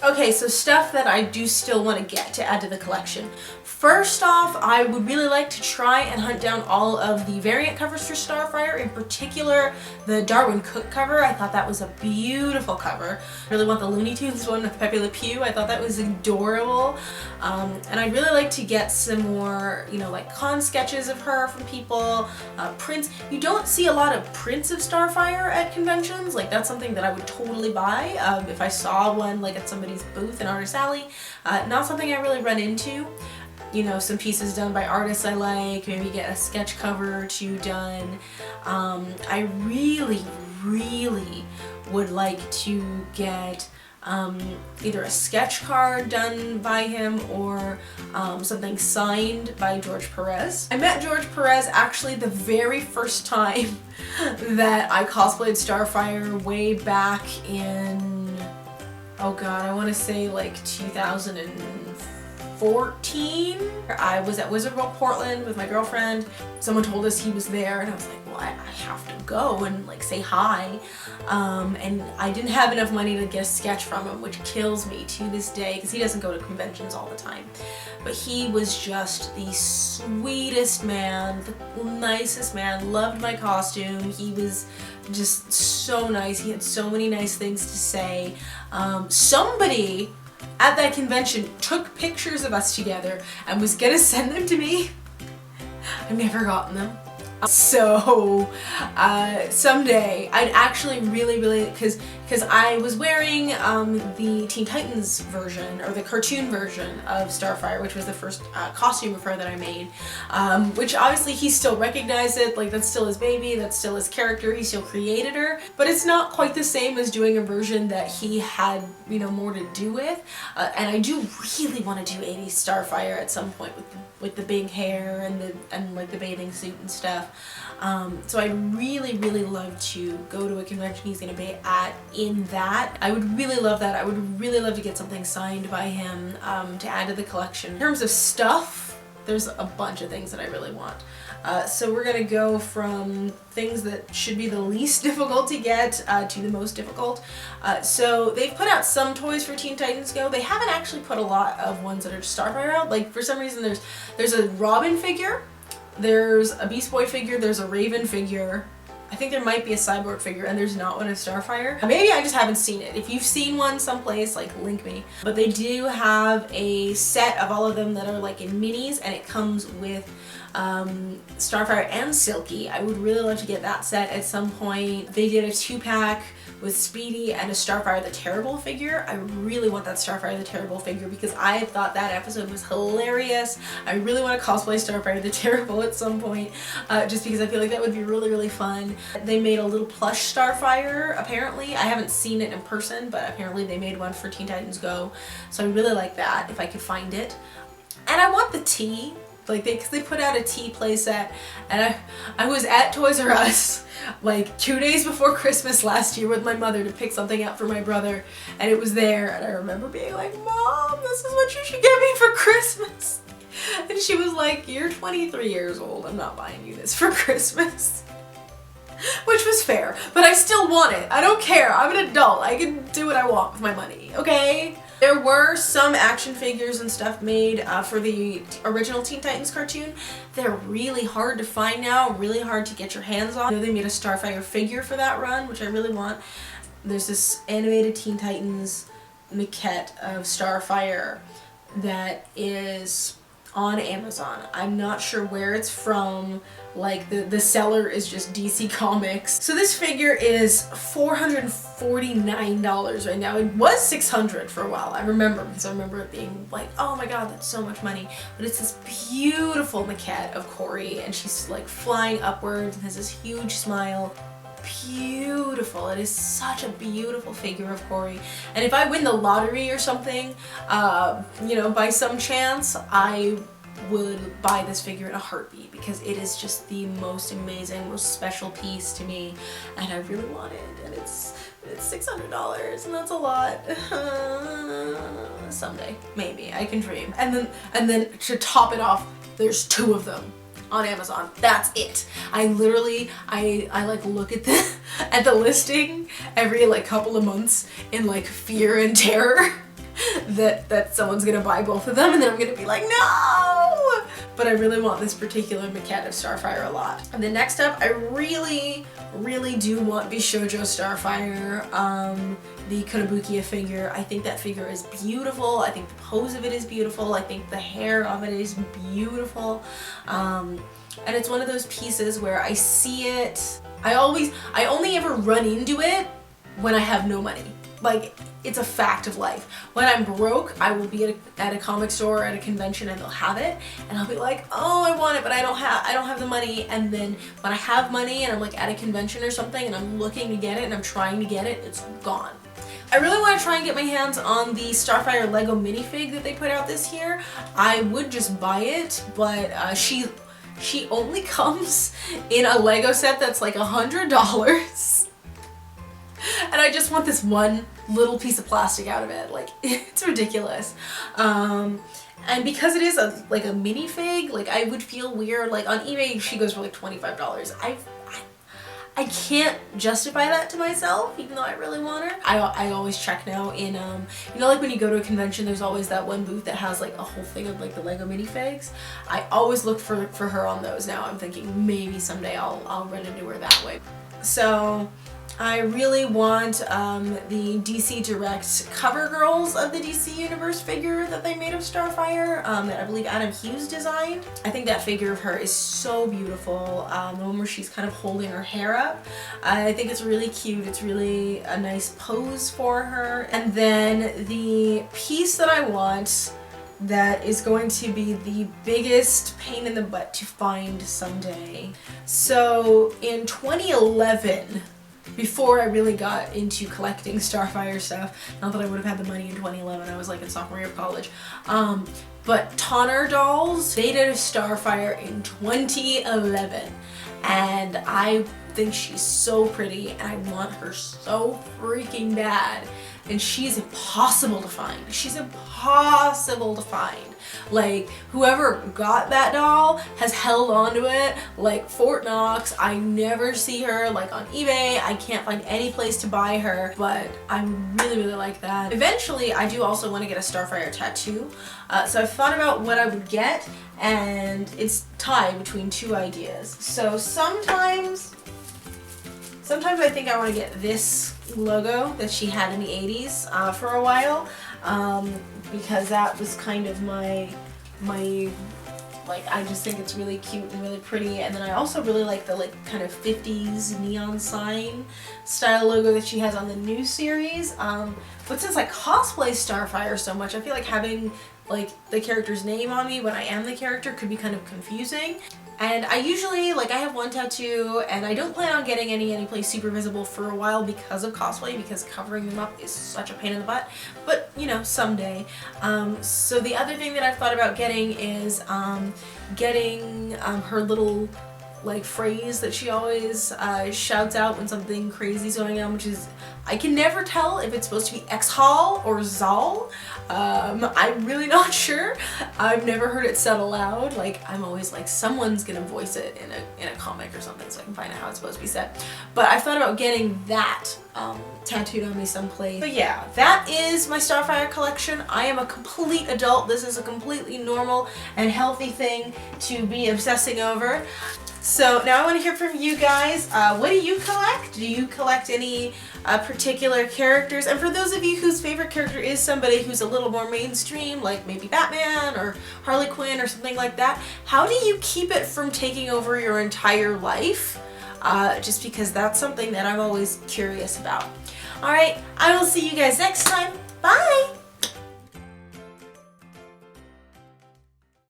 Okay, so stuff that I do still want to get to add to the collection. First off, I would really like to try and hunt down all of the variant covers for Starfire, in particular the Darwin Cook cover. I thought that was a beautiful cover. I really want the Looney Tunes one with Pepe Le Pew. I thought that was adorable. And I'd really like to get some more, you know, like con sketches of her from people, prints. You don't see a lot of prints of Starfire at conventions. Like, that's something that I would totally buy if I saw one like at somebody's booth in Artist Alley. Not something I really run into. You know, some pieces done by artists I like, maybe get a sketch cover or two done. I really would like to get either a sketch card done by him or something signed by George Perez. I met George Perez actually the very first time that I cosplayed Starfire way back in, oh god, I want to say like 2014. I was at Wizard World Portland with my girlfriend. Someone told us he was there and I was like, well, I have to go and like say hi. And I didn't have enough money to get a sketch from him, which kills me to this day because he doesn't go to conventions all the time. But he was just the sweetest man, the nicest man, loved my costume. He was just so nice. He had so many nice things to say. Somebody at that convention took pictures of us together and was gonna send them to me. I've never gotten them. So someday I'd actually really because I was wearing the Teen Titans version, or the cartoon version of Starfire, which was the first costume of her that I made, which obviously he still recognized it, like that's still his baby, that's still his character, he still created her, but it's not quite the same as doing a version that he had, you know, more to do with. And I do really want to do 80s Starfire at some point with the big hair and like the bathing suit and stuff. So I'd really love to go to a convention he's going to be at in that. I would really love that. I would really love to get something signed by him to add to the collection. In terms of stuff, there's a bunch of things that I really want. So we're going to go from things that should be the least difficult to get to the most difficult. So they've put out some toys for Teen Titans Go. They haven't actually put a lot of ones that are Starfire out. Like for some reason there's a Robin figure, there's a Beast Boy figure, there's a Raven figure. I think there might be a Cyborg figure, and there's not one of Starfire. Maybe I just haven't seen it. If you've seen one someplace, like link me. But they do have a set of all of them that are like in minis, and it comes with Starfire and Silky. I would really love to get that set at some point. They did a 2-pack with Speedy and a Starfire the Terrible figure. I really want that Starfire the Terrible figure because I thought that episode was hilarious. I really want to cosplay Starfire the Terrible at some point, just because I feel like that would be really fun. They made a little plush Starfire, apparently. I haven't seen it in person, but apparently they made one for Teen Titans Go, so I really like that if I could find it. And I want the tea. Like they put out a tea playset, and I was at Toys R Us like 2 days before Christmas last year with my mother to pick something out for my brother, and it was there, and I remember being like, Mom, this is what you should get me for Christmas. And she was like, you're 23 years old, I'm not buying you this for Christmas. Which was fair, but I still want it. I don't care, I'm an adult, I can do what I want with my money, okay? There were some action figures and stuff made for the original Teen Titans cartoon. They're really hard to find now, really hard to get your hands on. I know they made a Starfire figure for that run, which I really want. There's this animated Teen Titans maquette of Starfire that is on Amazon. I'm not sure where it's from. Like the seller is just DC Comics. So this figure is $449 right now. It was $600 for a while. I remember, because I remember it being like, oh my god, that's so much money. But it's this beautiful maquette of Corey, and she's like flying upwards and has this huge smile. Beautiful. It is such a beautiful figure of Corey. And if I win the lottery or something, you know, by some chance, I would buy this figure in a heartbeat because it is just the most amazing, most special piece to me, and I really want it, and it's $600, and that's a lot. Someday, maybe, I can dream. And then to top it off, there's 2 of them on Amazon. That's it. I literally, I like look at the listing every like couple of months in like fear and terror. that someone's gonna buy both of them and then I'm gonna be like, no! But I really want this particular maquette of Starfire a lot. And then next up, I really do want Bishoujo Starfire, the Kotobukiya figure. I think that figure is beautiful. I think the pose of it is beautiful. I think the hair of it is beautiful. And it's one of those pieces where I see it, I only ever run into it when I have no money. Like, it's a fact of life. When I'm broke, I will be at a comic store or at a convention and they'll have it and I'll be like, oh, I want it, but I don't have the money. And then when I have money and I'm like at a convention or something and I'm looking to get it and I'm trying to get it, it's gone. I really want to try and get my hands on the Starfire Lego minifig that they put out this year. I would just buy it, but she only comes in a Lego set that's like $100. And I just want this one little piece of plastic out of it. Like, it's ridiculous. And because it is like a minifig, like I would feel weird. Like on eBay, she goes for like $25. I can't justify that to myself, even though I really want her. I always check now in, you know, like when you go to a convention, there's always that one booth that has like a whole thing of like the Lego minifigs. I always look for her on those now. I'm thinking maybe someday I'll run into her that way. So I really want the DC Direct cover girls of the DC Universe figure that they made of Starfire, that I believe Adam Hughes designed. I think that figure of her is so beautiful, the one where she's kind of holding her hair up. I think it's really cute. It's really a nice pose for her. And then the piece that I want that is going to be the biggest pain in the butt to find someday. So in 2011, before I really got into collecting Starfire stuff, not that I would have had the money in 2011, I was like in sophomore year of college, but Tonner Dolls, they did a Starfire in 2011, and I think she's so pretty and I want her so freaking bad. And she's impossible to find. She's impossible to find. Like, whoever got that doll has held on to it like Fort Knox. I never see her like on eBay. I can't find any place to buy her, but I really like that. Eventually, I do also want to get a Starfire tattoo. So I've thought about what I would get, and it's tied between two ideas. So sometimes I think I want to get this logo that she had in the 80s for a while, because that was kind of my like, I just think it's really cute and really pretty. And then I also really like the like kind of 50s neon sign style logo that she has on the new series. But since I cosplay Starfire so much, I feel like having like the character's name on me when I am the character could be kind of confusing. And I usually, like, I have one tattoo and I don't plan on getting any place super visible for a while because of cosplay, because covering them up is such a pain in the butt, but you know, someday. So the other thing that I've thought about getting is getting her little like phrase that she always shouts out when something crazy is going on, which is, I can never tell if it's supposed to be X-Hall or Zal. I'm really not sure. I've never heard it said aloud. Like, I'm always like, someone's gonna voice it in a comic or something so I can find out how it's supposed to be said. But I thought about getting that tattooed on me someplace. But yeah, that is my Starfire collection. I am a complete adult. This is a completely normal and healthy thing to be obsessing over. So now I want to hear from you guys. What do you collect? Do you collect any particular characters? And for those of you whose favorite character is somebody who's a little more mainstream, like maybe Batman or Harley Quinn or something like that, how do you keep it from taking over your entire life? Just because that's something that I'm always curious about. Alright, I will see you guys next time. Bye!